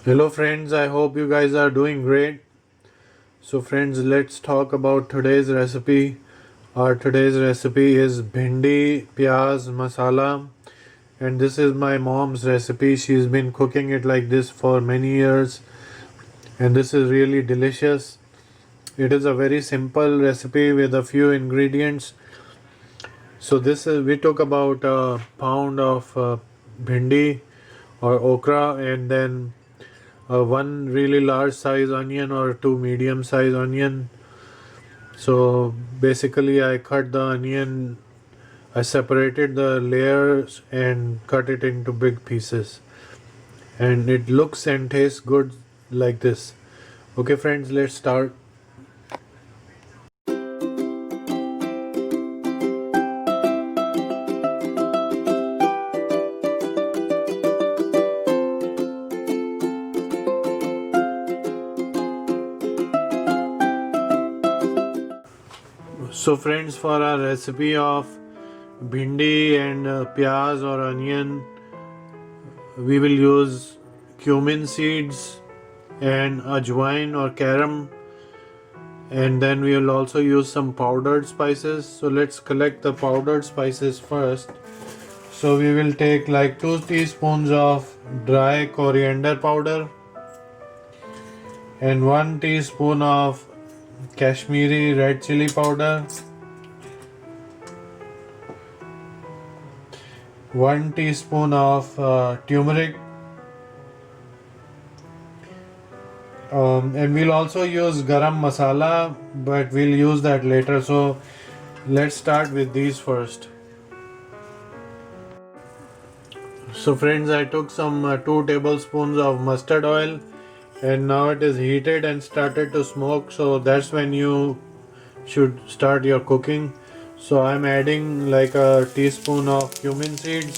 Hello friends, I hope you guys are doing great. So friends, let's talk about today's recipe. Our today's recipe is Bhindi, Pyaz, Masala, and this is my mom's recipe. She's been cooking it like this for many years, and this is really delicious. It is a very simple recipe with a few ingredients. So this is we took about a pound of bhindi or okra, and then one really large size onion or two medium size onion. So basically I cut the onion, I separated the layers and cut it into big pieces, and it looks and tastes good like this. Okay friends, let's start. So friends, for our recipe of bhindi and pyaz or onion, we will use cumin seeds and ajwain or carom, and then we will also use some powdered spices. So let's collect the powdered spices first. So we will take like 2 teaspoons of dry coriander powder and 1 teaspoon of Kashmiri red chili powder, 1 teaspoon of turmeric, and we'll also use garam masala, but we'll use that later. So let's start with these first. So friends, I took some 2 tablespoons of mustard oil, and now it is heated and started to smoke, so that's when you should start your cooking. So I'm adding like a teaspoon of cumin seeds,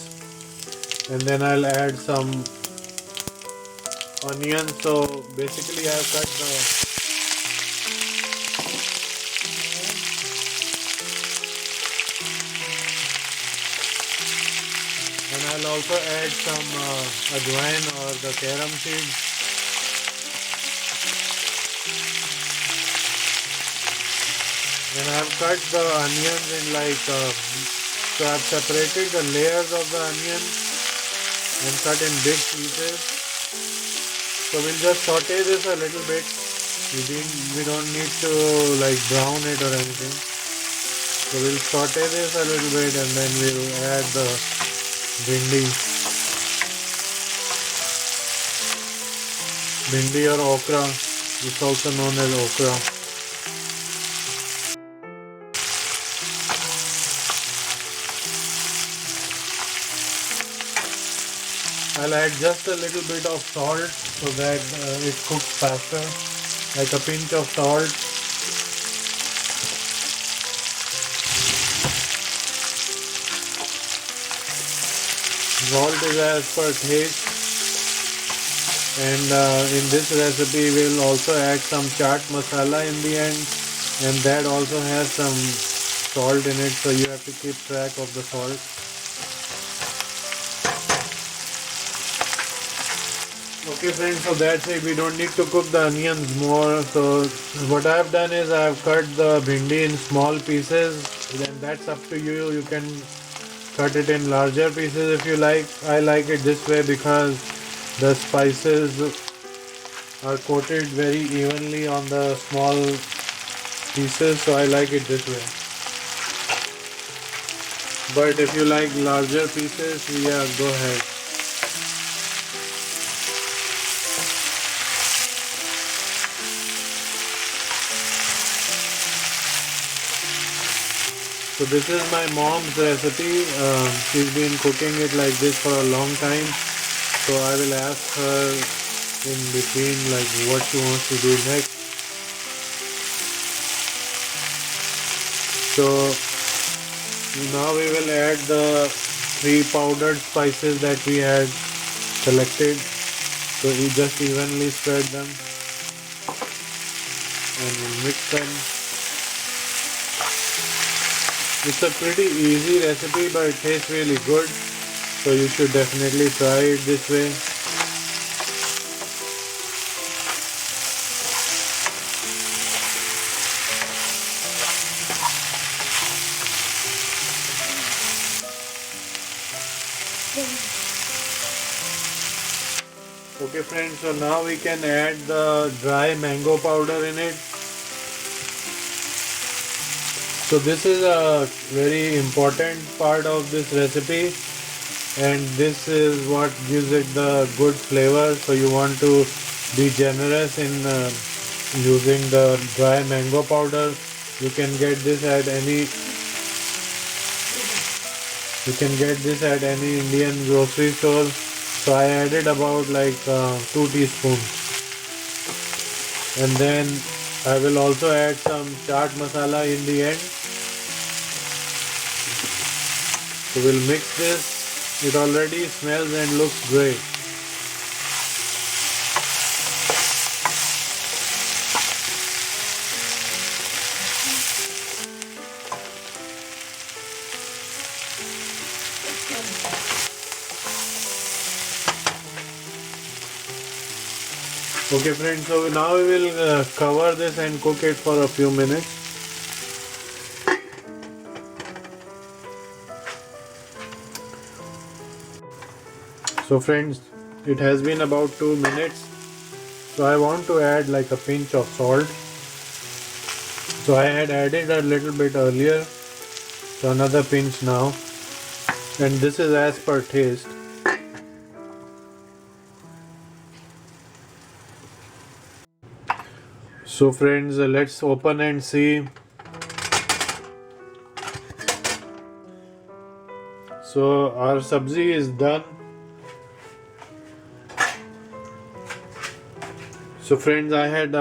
and then I'll add some onions. So basically I've cut the and I'll also add some ajwain or the carom seeds. And I've cut the onions in so I've separated the layers of the onion and cut in big pieces. So we'll just saute this a little bit. We don't need to like brown it or anything. So we'll saute this a little bit, and then we'll add the bhindi. Bhindi or okra. It's also known as okra. I'll add just a little bit of salt so that it cooks faster, like a pinch of salt. Salt is as per taste, and in this recipe we'll also add some chaat masala in the end, and that also has some salt in it, so you have to keep track of the salt. Okay friends, so that's it. We don't need to cook the onions more. So what I've done is I've cut the bhindi in small pieces. Then that's up to you. You can cut it in larger pieces if you like. I like it this way because the spices are coated very evenly on the small pieces. So I like it this way. But if you like larger pieces, yeah, go ahead. So this is my mom's recipe. She's been cooking it like this for a long time. So I will ask her in between like what she wants to do next. So now we will add the 3 powdered spices that we had selected. So we just evenly spread them and we'll mix them. It's a pretty easy recipe, but it tastes really good. So you should definitely try it this way. Okay friends, so now we can add the dry mango powder in it. So this is a very important part of this recipe, and this is what gives it the good flavor. So you want to be generous in using the dry mango powder. You can get this at any Indian grocery store. So I added about like 2 teaspoons, and then I will also add some chaat masala in the end. So we'll mix this. It already smells and looks great. Okay friends, so now we will cover this and cook it for a few minutes. So friends, it has been about 2 minutes. So I want to add like a pinch of salt. So I had added a little bit earlier. So another pinch now. And this is as per taste. So friends, let's open and see. So our sabzi is done. So friends, I had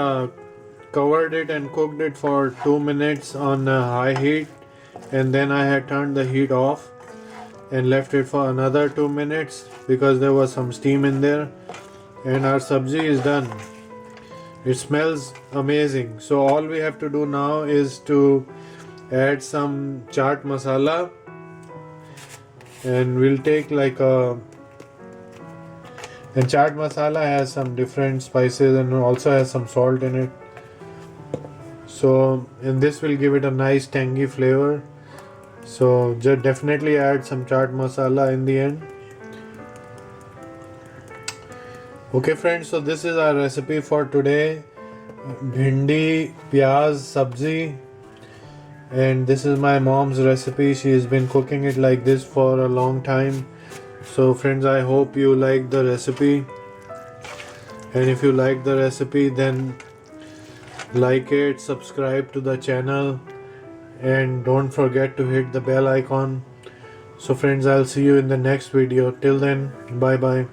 covered it and cooked it for 2 minutes on high heat, and then I had turned the heat off and left it for another 2 minutes because there was some steam in there, and our sabzi is done. It smells amazing. So all we have to do now is to add some chaat masala, and we'll take like and chaat masala has some different spices and also has some salt in it. So, and this will give it a nice tangy flavor. So just definitely add some chaat masala in the end. Okay friends, so this is our recipe for today. Bhindi Pyaz sabzi, and this is my mom's recipe. She has been cooking it like this for a long time. So friends, I hope you like the recipe, and if you like the recipe, then like it, subscribe to the channel, and don't forget to hit the bell icon. So friends, I'll see you in the next video. Till then, bye bye.